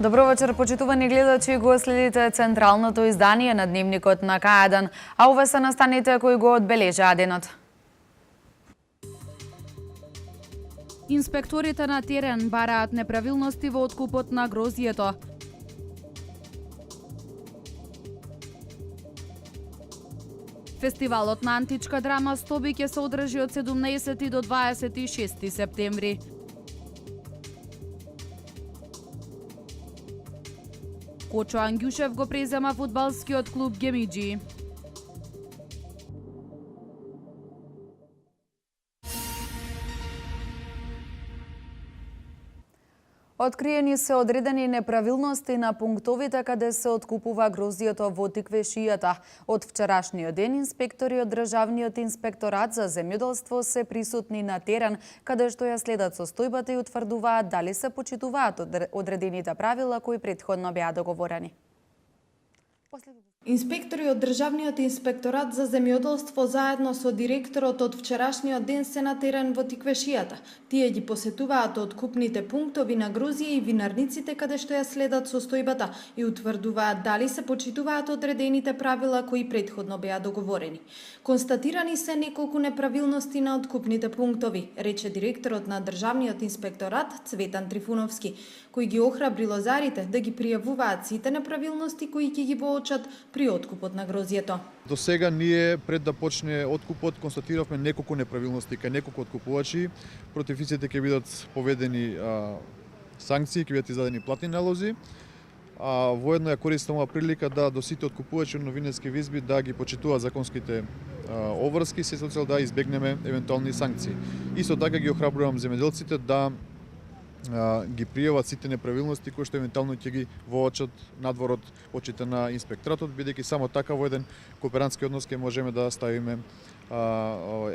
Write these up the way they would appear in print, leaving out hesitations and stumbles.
Добро вечер, почитувани гледачи, го следите централното издание на Дневникот на К1, а ове се настаните кои го одбележаа денот. Инспекторите на терен бараат неправилности во откупот на грозјето. Фестивалот на античка драма Стоби ќе се одржи од 17 до 26 септември. Кочо Ангјушев го презема фудбалскиот клуб Гемиџи. Откриени се одредени неправилности на пунктовите каде се откупува грозјето во Тиквешијата. Од вчерашниот ден инспектори од Државниот инспекторат за земјоделство се присутни на терен, каде што ја следат состојбата и утврдуваат дали се почитуваат одредените правила кои претходно беа договорени. Инспектори од Државниот инспекторат за земјоделство заедно со директорот од вчерашниот ден се на терен во Тиквешијата. Тие ги посетуваат откупните пунктови на грозје и винарниците каде што ја следат состојбата и утврдуваат дали се почитуваат одредените правила кои претходно беа договорени. Констатирани се неколку неправилности на откупните пунктови, рече директорот на Државниот инспекторат Цветан Трифуновски, кој ги охрабри лозарите да ги пријавуваат сите неправилности кои ќе ги воочат при откупот на грозјето. До сега ние пред да почне откупот констатиравме неколку неправилности кај неколку откупувачи. Против истите ќе бидат поведени санкции, ќе бидат издадени платни налози. Воедно ја користам оваа прилика да до сите откупувачи на винетски визби да ги почитуваат законските обврски со цел да избегнеме евентуални санкции. Исто така ги охрабрувам земјоделците да ги пријават сите неправилности кои што евентуално ќе ги воочат надвор од очите на инспекторатот, бидејќи само така во еден кооперантски однос ќе можеме да ставиме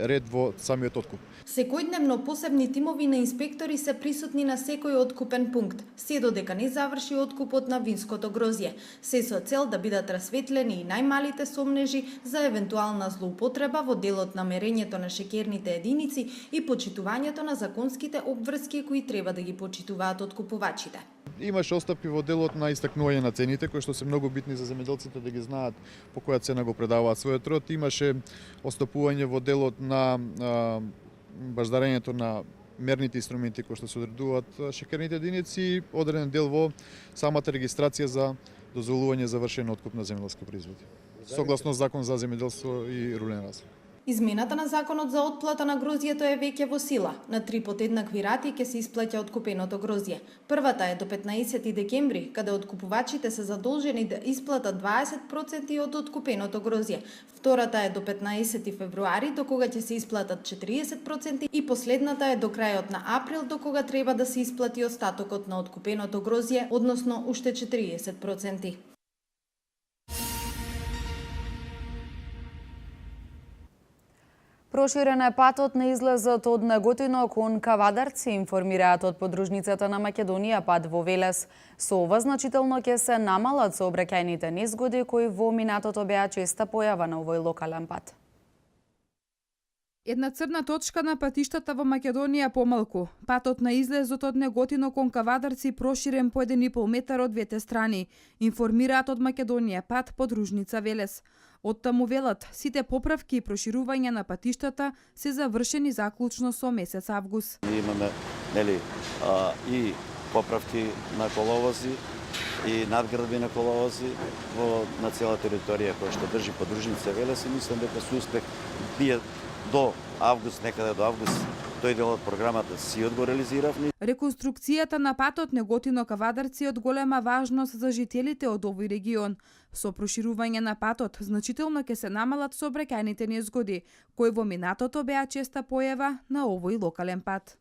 ред во самиот откуп. Секојдневно посебни тимови на инспектори се присутни на секој откупен пункт, се додека не заврши откупот на винското грозје, се со цел да бидат расветлени и најмалите сомнежи за евентуална злоупотреба во делот на мерењето на шеќерните единици и почитувањето на законските обврски кои треба да ги почитуваат откупувачите. Имаше остапи во делот на истакнување на цените, кои што се многу битни за земјоделците да ги знаат по која цена го предаваат својот род. Имаше остапување во делот на баждарењето на мерните инструменти кои што се одредуваат шеќерните единици и одреден дел во самата регистрација за дозволување за вршење откуп на земјоделски производи. Согласно Закон за земјоделство и рурален развој. Измената на законот за отплата на грозјето е веќе во сила. На 3 подеднакви рати ќе се исплаќа откупеното грозје. Првата е до 15 декември, каде откупувачите се задолжени да исплатат 20% од откупеното грозје. Втората е до 15 февруари, до кога ќе се исплатат 40% и последната е до крајот на април, до кога треба да се исплати остатокот на откупеното грозје, односно уште 40%. Проширен е патот на излезот од Неготино кон Кавадарци, информираат од подружницата на Македонија пат во Велес. Со ова значително ќе се намалат сообраќајните незгоди кои во минатото беа честа појава на овој локален пат. Една црна точка на патиштата во Македонија помалку. Патот на излезот од Неготино кон Кавадарци проширен по 1,5 метар од двете страни, информираат од Македонија пат подружница Велес. Од таму велат, сите поправки и проширување на патиштата се завршени заклучно со месец август. Имаме и поправки на коловози и надградби на коловози на цела територија која што држи подружница Велес и мислам дека со успех бие до август, некаде до август, тој дел од програмата си го реализиравме. Реконструкцијата на патот Неготино-Кавадарци од голема важност за жителите од овој регион. Со проширување на патот, значително ќе се намалат сообраќајните незгоди, кои во минатото беа честа појава на овој локален пат.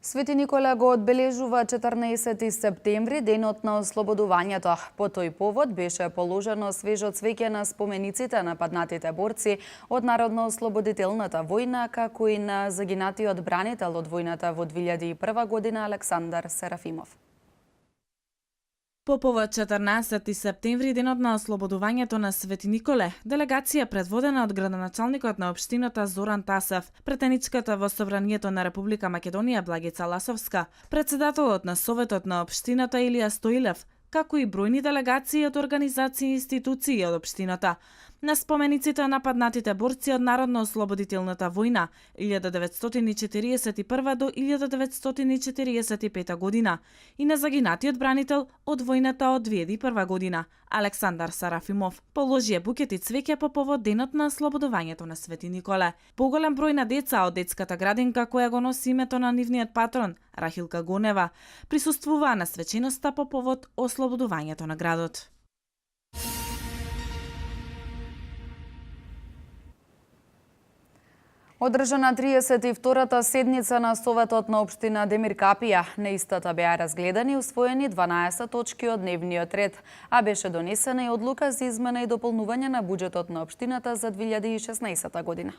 Свети Никола го одбележува 14 септември, денот на ослободувањето. По тој повод беше положено свежо цвеќе на спомениците на паднатите борци од Народно-ослободителната војна, како и на загинатиот бранител од војната во 2001 година Александар Серафимов. По повод 14 септември, денот на ослободувањето на Свети Николе, делегација предводена од градоначалникот на општината Зоран Тасев, претеничката во Собранието на Република Македонија Благица Ласовска, председателот на Советот на општината Илија Стоилев, како и бројни делегации од организации и институции од општината, на спомениците нападнатите борци од Народно-ослободителната војна 1941 до 1945 година и на загинатиот бранител од војната од 2001 година, Александар Сарафимов, положија букети цвеќе по повод денот на ослободувањето на Свети Николе. Поголем број на деца од детската градинка која го носи името на нивниот патрон, Рахилка Гонева, присуствуваа на свеченоста по повод ослободувањето на градот. Одржана 32-та седница на Советот на општина Демир Капија. На истата беа разгледани и усвоени 12 точки од дневниот ред, а беше донесена и одлука за измена и дополнување на буџетот на општината за 2016 година.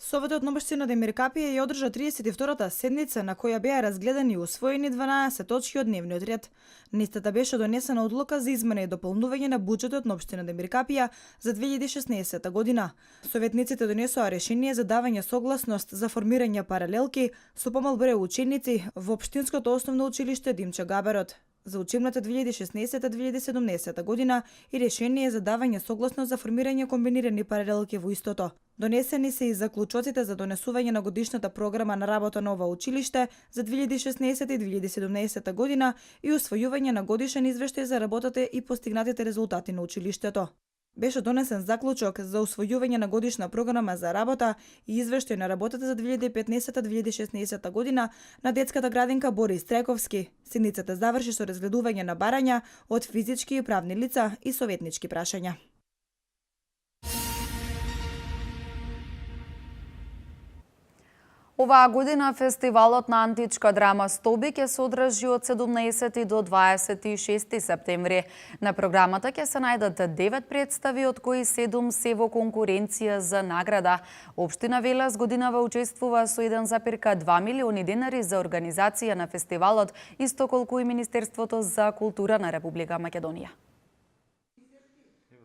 Советот на општина Демир Капија ја одржа 32-та седница на која беа разгледани и усвоени 12 точки од дневниот ред. На истата беше донесена одлука за измена и дополнување на буџетот на општина Демир Капија за 2016 година. Советниците донесоа решение за давање согласност за формирање паралелки со помал број ученици во општинското основно училиште Димче Габерот за учебната 2016-2017 година и решение за давање согласност за формирање комбинирани паралелки во истото. Донесени се и заклучоците за донесување на годишната програма на работа на ова училиште за 2016 и 2017 година и усвојување на годишен извештај за работата и постигнатите резултати на училиштето. Беше донесен заклучок за усвојување на годишна програма за работа и извештај на работата за 2015-2016 година на детската градинка Борис Трековски. Седницата заврши со разгледување на барања од физички и правни лица и советнички прашања. Оваа година фестивалот на античка драма Стоби ќе се одржи од 17 до 26 септември. На програмата ќе се најдат 9 представи, од кои 7 се во конкуренција за награда. Општина Велес годинава учествува со 1,2 милиони денари за организација на фестивалот, исто колку и Министерството за култура на Република Македонија.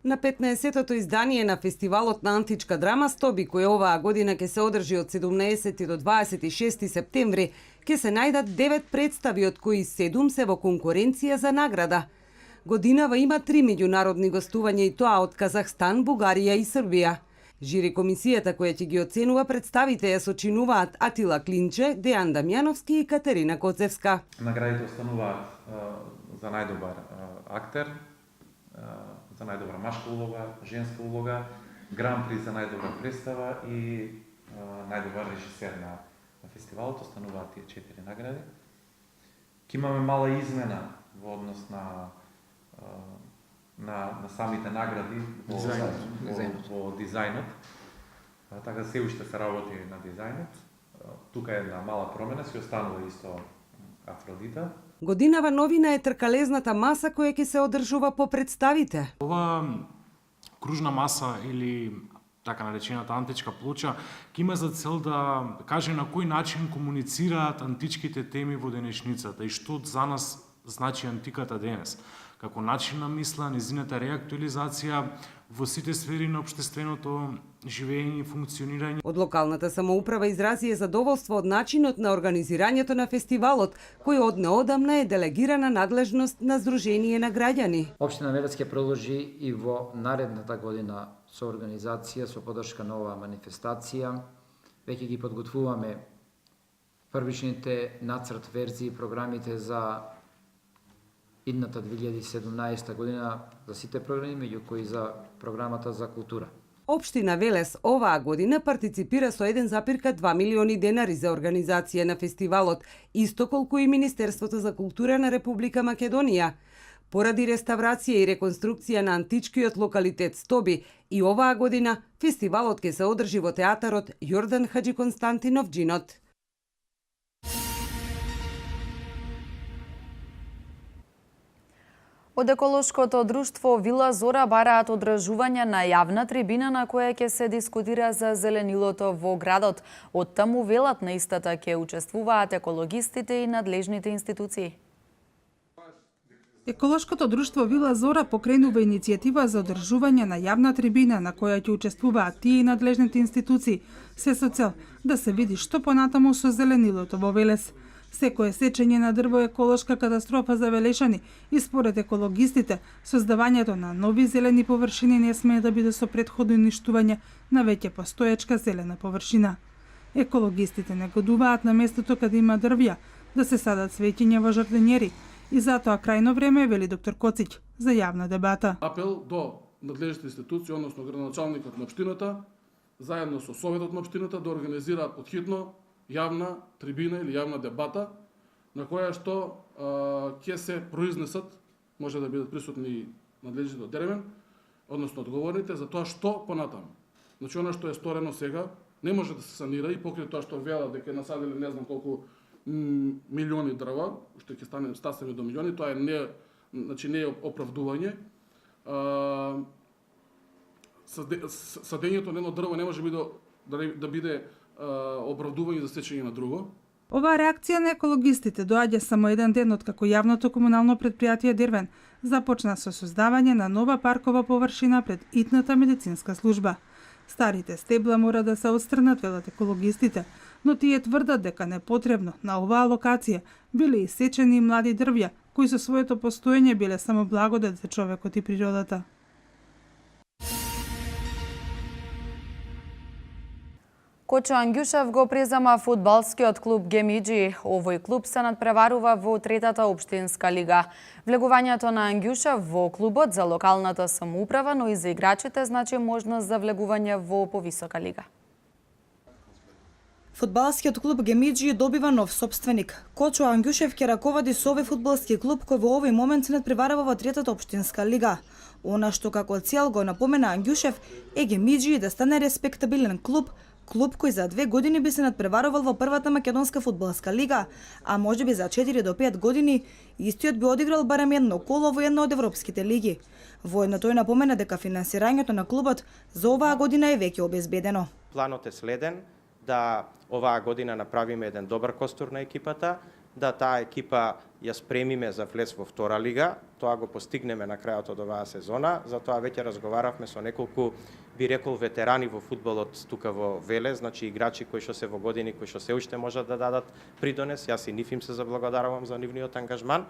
На 15-тото издание на фестивалот на античка драма Стоби, кој оваа година ќе се одржи од 17 до 26 септември, ќе се најдат 9 представи, од кои 7 се во конкуренција за награда. Годинава има 3 меѓународни гостувања и тоа од Казахстан, Бугарија и Србија. Жири комисијата која ќе ги оценува представите ја сочинуваат Атила Клинче, Дејан Дамјановски и Катерина Коцевска. Наградите остануваат за најдобар актер, за најдобра машка улога, женска улога, гран-при за најдобра представа и најдобар режисер на фестивалот. Остануваат тие 4 награди. Ке имаме мала измена во однос на самите награди во дизајнот. Така се уште се работи на дизајнот. Тука е една мала промена, си останува исто Афродита. Годинава новина е тркалезната маса која ќе се одржува по представите. Ова кружна маса или така наречената античка плоча ќе има за цел да каже на кој начин комуницираат античките теми во денешницата и што за нас значи антиката денес, како начин на мисла, незината реактуализација во сите сфери на општественото живење и функционирање. Од локалната самоуправа изразија задоволство од начинот на организирањето на фестивалот, кој од неодамна е делегирана надлежност на Сдружение на граѓани. Општина Велес ќе продолжи и во наредната година со организација, со поддршка на оваа манифестација. Веќе ги подготвуваме првичните нацрт верзии програмите за идната 2017 година за сите програми, меѓу кои за програмата за култура. Општина Велес оваа година партиципира со 1,2 милиони денари за организација на фестивалот, исто колку и Министерството за култура на Република Македонија. Поради реставрација и реконструкција на античкиот локалитет Стоби, и оваа година фестивалот ќе се одржи во театарот Јордан Хаджи Константинов Джинот. Од еколошкото друштво Вила Зора бараат одржување на јавна трибина на која ќе се дискутира за зеленилото во градот. Од таму велат на истата ќе учествуваат екологистите и надлежните институции. Еколошкото друштво Вила Зора покренува иницијатива за одржување на јавна трибина на која ќе учествуваат тие и надлежните институции, се со цел да се види што понатаму со зеленилото во Велес. Секое сечење на дрво е еколошка катастрофа за Велешани и според екологистите, создавањето на нови зелени површини не смее да биде со претходно уништување на веќе постоечка зелена површина. Екологистите негодуваат на местото каде има дрвја да се садат цвеќиња во жардинјери и затоа крајно време, вели доктор Коцич, за јавна дебата. Апел до надлежните институции, односно градоначалникот на општината, заедно со советот на општината да организираат подхитно јавна трибина или јавна дебата на која што ќе се произнесат, може да бидат присутни и надлежните од ДРМ, односно одговорните за тоа што понатаму. Значи она што е сторено сега не може да се санира и покрај тоа што велат дека насадили не знам колку милиони дрва, што ќе стане до милиони, тоа не е оправдување. Садењето на едно дрво не може да биде оправдување за сечење на друго. Оваа реакција на екологистите доаѓа само еден ден откако јавното комунално предпријатие Дервен започна со создавање на нова паркова површина пред итната медицинска служба. Старите стебла мора да се отстрнат, велат екологистите, но тие тврдат дека непотребно на оваа локација биле исечени млади дрвја, кои со своето постоење биле само благодет за човекот и природата. Кочо Ангјушев го презема фудбалскиот клуб Гемиџи. Овој клуб се надпреварува во третата општинска лига. Влегувањето на Ангјушев во клубот за локалната самоуправа, но и за играчите значи можност за влегување во повисока лига. Фудбалскиот клуб Гемиџи добива нов собственик. Кочо Ангјушев ќе раководи со овој фудбалски клуб кој во овој момент се надпреварува во третата општинска лига. Она што како цел го напомена Ангјушев е Гемиџи да стане респектабилен клуб кој за 2 години би се надпреварувал во првата македонска фудбалска лига, а можеби за 4 до 5 години истиот би одиграл барем едно коло во една од европските лиги. Воедно тој напомена дека финансирањето на клубот за оваа година е веќе обезбедено. Планот е следен да оваа година направиме еден добар костур на екипата, да таа екипа ја спремиме за влез во втора лига. Тоа го постигнеме на крајот од оваа сезона, затоа веќе разговаравме со неколку, би рекол, ветерани во фудбалот тука во Велес, значи играчи кои што се во години, кои што се уште можат да дадат придонес. Јас и нив им се заблагодарувам за нивниот ангажман.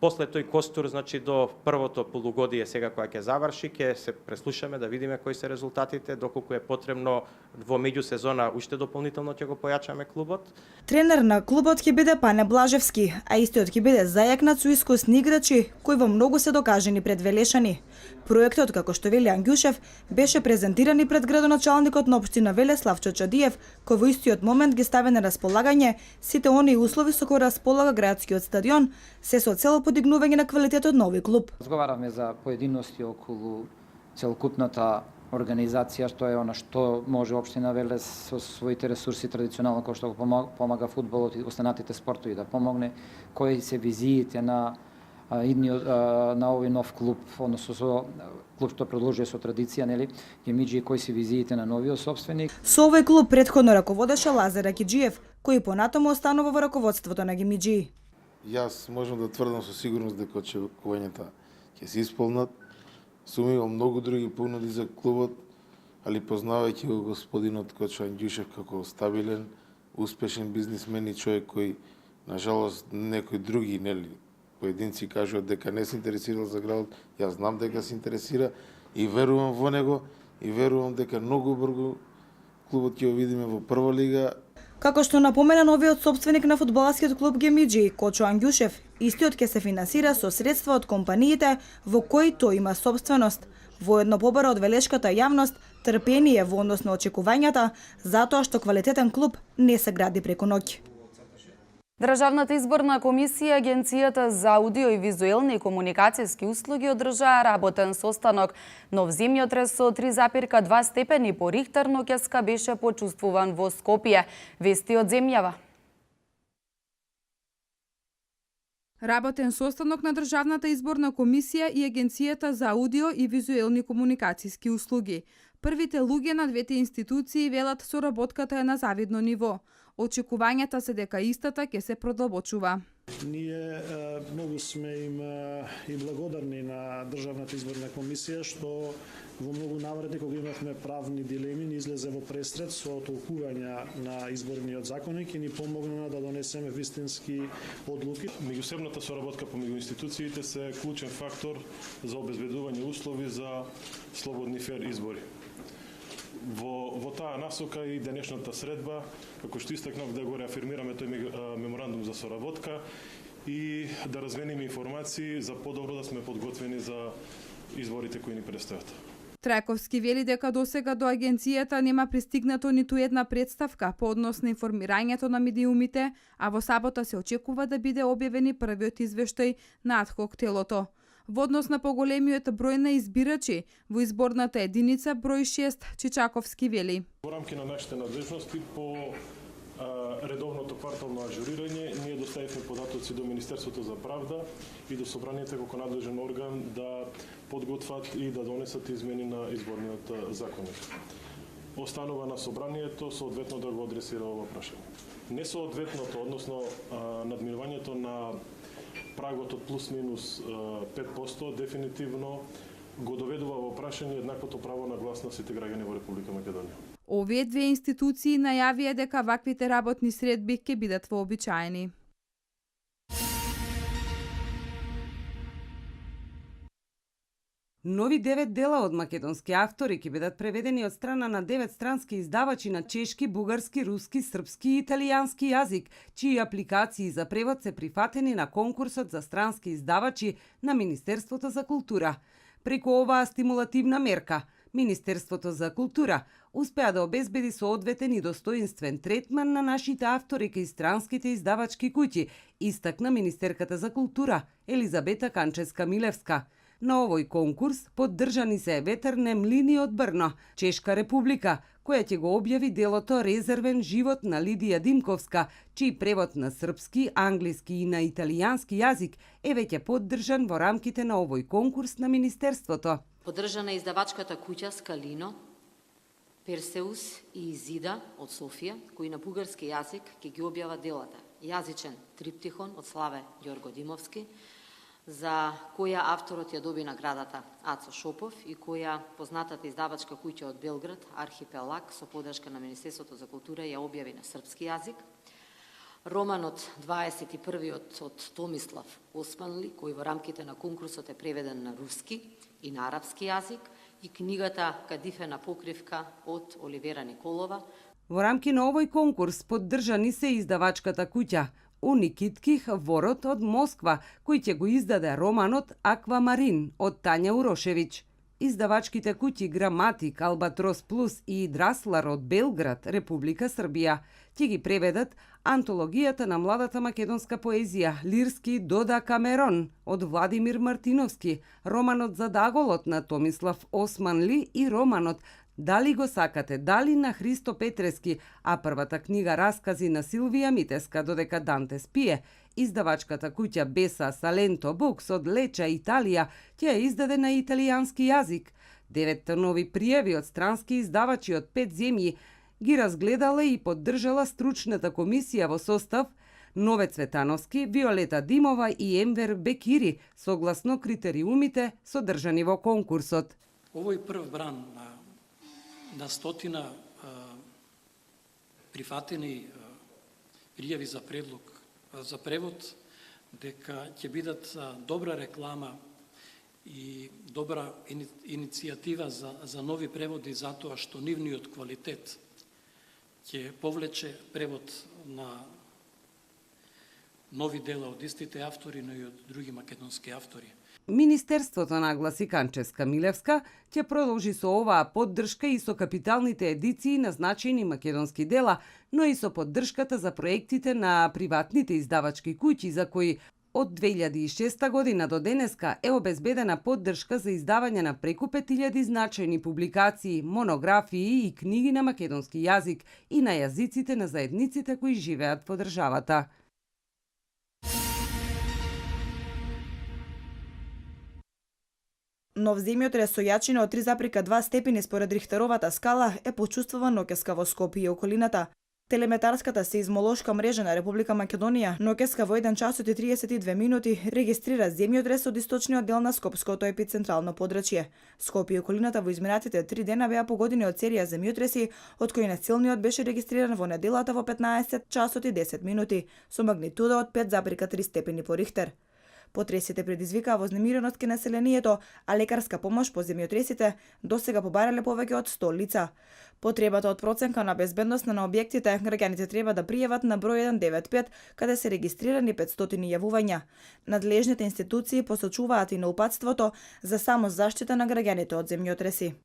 После тој костур, значи до првото полугодие сега која ќе заврши, ќе се преслушаме да видиме кои се резултатите, доколку е потребно во меѓусезона уште дополнително ќе го појачаме клубот. Тренер на клубот ќе биде Пане Блажевски, а истиот ќе биде зајакнат со искусни играчи кои во многу се докажени пред Велешани. Проектот, како што вели Ангјушев, беше презентиран и пред градоначалникот на општина Велес Славчо Чадиев, кој во истиот момент ги стави на располагање сите оние услови со кои располага градскиот стадион, се со цел подигнување на квалитетот на овој клуб. Разговаравме за поединости околу целокупната организација, што е она што може општина Велес со своите ресурси традиционално кој што го помага фудбалот и останатите спортови да помогне, кои се визиите на на овој нов клуб, односно со клуб што продолжува со традиција, нели, Гемиџи, кои се визиите на новиот собственик. Со овој клуб претходно раководеше Лазар Акиџиев, кој понатаму останува во раководството на Гемиџи. Јас можам да тврдам со сигурност дека очекувањата ќе се исполнат. Сум имал многу други понуди за клубот, али познавајќи го господинот Кочо Ангјушев како стабилен, успешен бизнисмен и човек кој, на жалост, некои други, нели, поединци кажуваат дека не се интересирал за градот, јас знам дека се интересира и верувам во него и верувам дека многу брзо клубот ќе го видиме во прва лига. Како што напомена новиот собственик на фудбалскиот клуб Гемиџи, Кочо Ангјушев, истиот ќе се финансира со средства од компаниите во кои тој има собственост. Воедно побара од велешката јавност трпение во однос на очекувањата, затоа што квалитетен клуб не се гради преку ноќ. Државната изборна комисија, Агенцијата за аудио и визуелни комуникацијски услуги одржаа работен состанок. Нов земјотрес со 3,2 степени по Рихтер ноќеска беше почувствуван во Скопје. Вести од земјава. Работен состанок на Државната изборна комисија и Агенцијата за аудио и визуелни комуникацијски услуги. Првите луѓе на двете институции велат соработката е на завидно ниво. Очекувањата се дека истата ќе се продолбочува. Ние многу сме им и благодарни на Државната изборна комисија што во многу навреди кога имавме правни дилеми ни излезе во пресред со толкувања на изборниот законник и ни помогна да донесеме вистински одлуки. Меѓусебната соработка помеѓу институциите се клучен фактор за обезбедување услови за слободни фер избори. Во таа насока и денешната средба, како што истакнав, да го реафирмираме тој меморандум за соработка и да развениме информации за подобро да сме подготвени за изборите кои ни предстојат. Трајковски вели дека досега до агенцијата нема пристигнато ниту една представка по однос на информирањето на медиумите, а во сабота се очекува да биде објавен и првиот извештај на адхок телото. Во однос на поголемиот број на избирачи, во изборната единица број 6, Чичаковски вели. Во рамки на нашите надлежности по редовното квартално ажурирање, ние доставивме податоци до Министерството за правда и до Собранието како надлежен орган да подготват и да донесат измени на изборниот законник. Останува на Собранието соодветно да го адресира ова прашање. Несоодветното, односно надминувањето на прагот од плюс-минус 5% дефинитивно го доведува во прашање еднаквото право на глас на сите граѓани во Република Македонија. Овие две институции најавија дека ваквите работни средби ќе бидат вообичаени. Нови 9 дела од македонски автори ќе бидат преведени од страна на 9 странски издавачи на чешки, бугарски, руски, српски и италијански јазик, чии апликации за превод се прифатени на конкурсот за странски издавачи на Министерството за култура. Преку оваа стимулативна мерка, Министерството за култура успеа да обезбеди соодветен и достоинствен третман на нашите автори кај странските издавачки куќи, истакна министерката за култура Елизабета Канческа-Милевска. На овој конкурс поддржани се ветерне млини од Брно, Чешка република, која ќе го објави делото Резервен живот на Лидија Димковска, чиј превод на српски, англиски и на италијански јазик е веќе поддржан во рамките на овој конкурс на Министерството. Поддржана е издавачката куќа Скалино, Персеус и Изида од Софија, кои на бугарски јазик ќе ги објава делата Јазичен триптихон од Славе Ѓорго Димовски, за која авторот ја доби наградата Ацо Шопов и која познатата издавачка куќа од Белград, Архипелаг, со поддршка на Министерството за култура ја објави на српски јазик. Романот 21-иот од Томислав Османли, кој во рамките на конкурсот е преведен на руски и на арапски јазик, и книгата Кадифена покривка од Оливера Николова. Во рамки на овој конкурс поддржани се издавачката куќа Уникитких Ворот од Москва, кој ќе го издаде романот Аквамарин од Тања Урошевиќ. Издавачките куќи Граматик, Албатрос Плюс и Драслар од Белград, Република Србија, ќе ги преведат антологијата на младата македонска поезија Лирски Дода Камерон од Владимир Мартиновски, романот Задаголот на Томислав Османли и романот Дали го сакате, дали на Христо Петрески, а првата книга Раскази на Силвија Митеска додека Данте спие, издавачката куќа Беса Саленто Букс од Леча, Италија, ќе ја издаде на италијански јазик. 9 нови пријави од странски издавачи од 5 земји ги разгледала и поддржала стручната комисија во состав Нове Цветановски, Виолета Димова и Емвер Бекири, согласно критериумите содржани во конкурсот. Овој прв бран на стотина прифатени пријави за предлог за превод, дека ќе бидат добра реклама и добра иницијатива за нови преводи, затоа што нивниот квалитет ќе повлече превод на нови дела од истите автори, но и од други македонски автори. Министерството нагласи Канческа Милевска ќе продолжи со оваа поддршка и со капиталните едиции на значајни македонски дела, но и со поддршката за проектите на приватните издавачки куќи за кои од 2006 година до денеска е обезбедена поддршка за издавање на преку 5000 значајни публикации, монографии и книги на македонски јазик и на јазиците на заедниците кои живеат во државата. Нов земјотрес со јачина од 3,2 степени според Рихтеровата скала е почувствуван ноќеска во Скопје и околината. Телеметарската сеизмолошка мрежа на Република Македонија ноќеска во 1 часот и 32 минути регистрира земјотрес од источниот дел на Скопското епицентрално подрачје. Скопје и околината во изминатите 3 дена беа погодени од серија земјотреси, од кои најсилниот беше регистриран во неделата во 15 часот и 10 минути, со магнитуда од 5,3 степени по Рихтер. Потресите предизвикаа вознемиреност кај населението, а лекарска помош по земјотресите досега побарале повеќе од 100 лица. Потребата од проценка на безбедноста на објектите, граѓаните треба да пријават на број 195, каде се регистрирани 500 јавувања. Надлежните институции посочуваат и на упатството за самозаштита на граѓаните од земјотреси.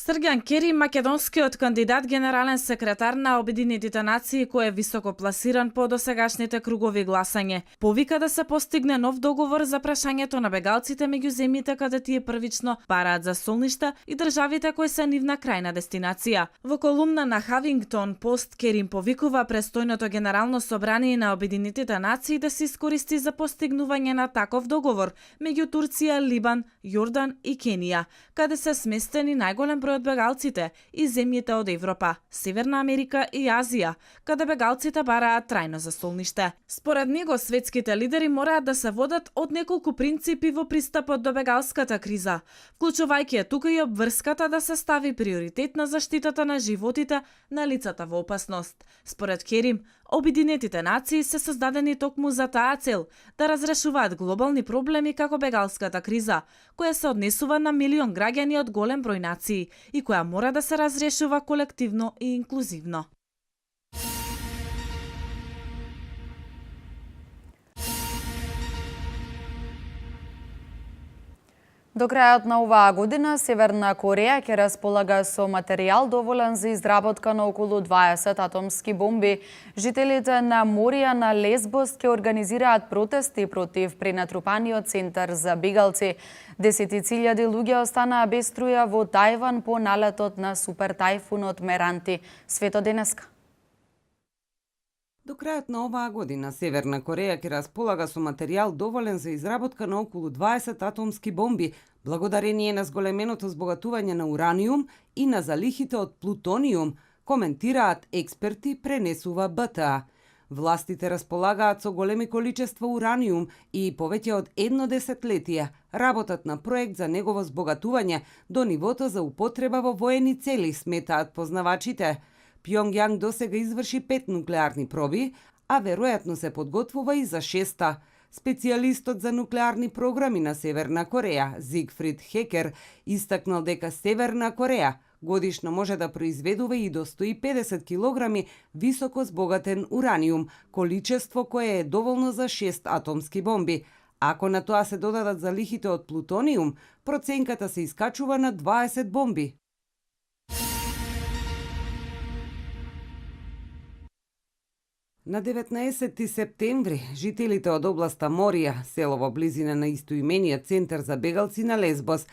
Срѓан Кери, македонскиот кандидат генерален секретар на Обединетите нации, кој е високо пласиран по досегашните кругови гласање, повика да се постигне нов договор за прашањето на бегалците меѓу земјите каде тие првично бараат за солништа и државите кои се нивна крајна дестинација. Во колумна на Хавингтон Пост, Керим повикува престојното генерално собрание на Обединетите нации да се искористи за постигнување на таков договор меѓу Турција, Либан, Јордан и Кенија, каде се сместени најголем број од бегалците и земјите од Европа, Северна Америка и Азија, каде бегалците бараат трајно застолниште. Според него, светските лидери мораат да се водат од неколку принципи во пристапот до бегалската криза, вклучувајќи тука и обврската да се стави приоритет на заштитата на животите на лицата во опасност. Според Керим, Обединетите нации се создадени токму за таа цел, да разрешуваат глобални проблеми како бегалската криза, која се однесува на милион граѓани од голем број нации и која мора да се разрешува колективно и инклузивно. До крајот на оваа година Северна Кореја ќе располага со материјал доволен за изработка на околу 20 атомски бомби. Жителите на Морија на Лесбос ќе организираат протести против пренатрупаниот центар за бегалци. 10.000 луѓе останаа без струја во Тајван по налетот на супертајфунот Меранти. Свето денеска. До крајот на оваа година Северна Кореја ќе располага со материјал доволен за изработка на околу 20 атомски бомби, благодарение на зголеменото збогатување на ураниум и на залихите од плутониум, коментираат експерти, пренесува БТА. Властите располагаат со големи количества ураниум и повеќе од 1 десетлетие работат на проект за негово збогатување до нивото за употреба во воени цели, сметаат познавачите. Пјонгјанг досега изврши 5 нуклеарни проби, а веројатно се подготвува и за 6-та. Специјалистот за нуклеарни програми на Северна Кореја, Зигфрид Хекер, истакнал дека Северна Кореја годишно може да произведува и до 150 килограми високо збогатен ураниум, количество кое е доволно за 6 атомски бомби. Ако на тоа се додадат залихите од плутониум, проценката се искачува на 20 бомби. На 19 септември, жителите од областа Морија, село во близина на истоимениот центар за бегалци на Лесбос,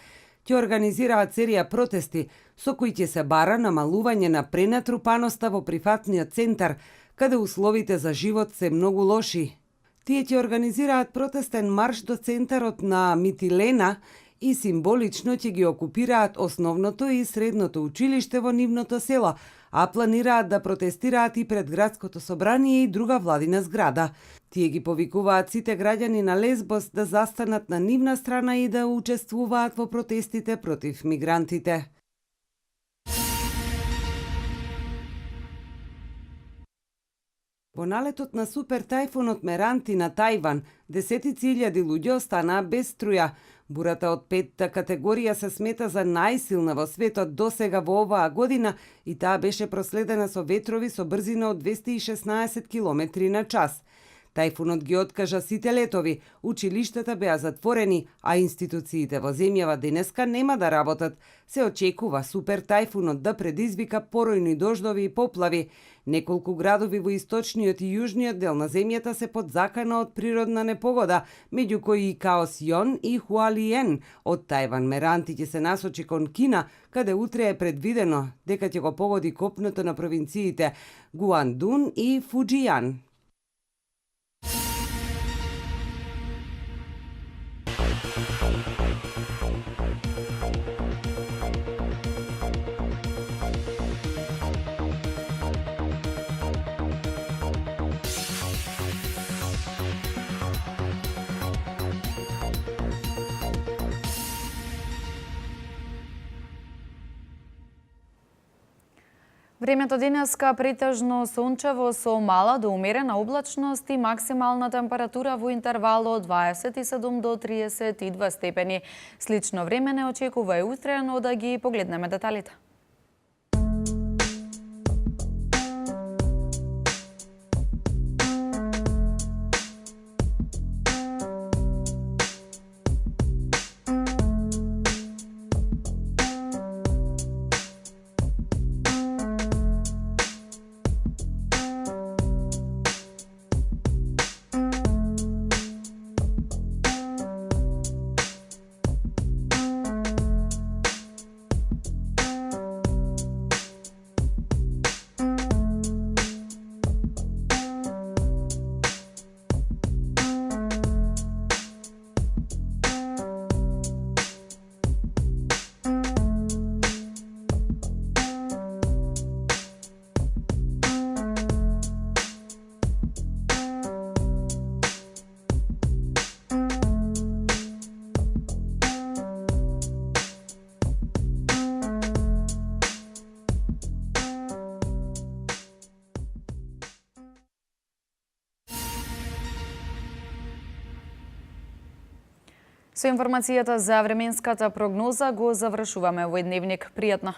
ќе организираат серија протести со кои ќе се бара намалување на пренатрупаноста во прифатниот центар, каде условите за живот се многу лоши. Тие ќе организираат протестен марш до центарот на Митилена и символично ќе ги окупираат основното и средното училиште во нивното село, а планираат да протестираат и пред градското собрание и друга владина зграда. Тие ги повикуваат сите граѓани на Лесбос да застанат на нивна страна и да учествуваат во протестите против мигрантите. Во налетот на супертајфунот Меранти на Тајван, 10.000 луѓе останаа без струја. Бурата од 5-та категорија се смета за најсилна во светот досега во оваа година и таа беше проследена со ветрови со брзина од 216 км на час. Тајфунот ги откажа сите летови, училиштата беа затворени, а институциите во земјава денеска нема да работат. Се очекува супертајфунот да предизвика поројни дождови и поплави. Неколку градови во источниот и јужниот дел на земјата се под закана од природна непогода, меѓу кои и Каосјон и Хуалиен. Од Тајван Меранти ќе се насочи кон Кина, каде утре е предвидено дека ќе го погоди копното на провинциите Гуандун и Фуџијан. Времето денеска претежно сончево со мала до умерена облачност и максимална температура во интервал од 27 до 32 степени. Слично време не очекува и утре, но да ги погледнеме деталите. Со информацијата за временската прогноза го завршуваме овој дневник. Пријатно!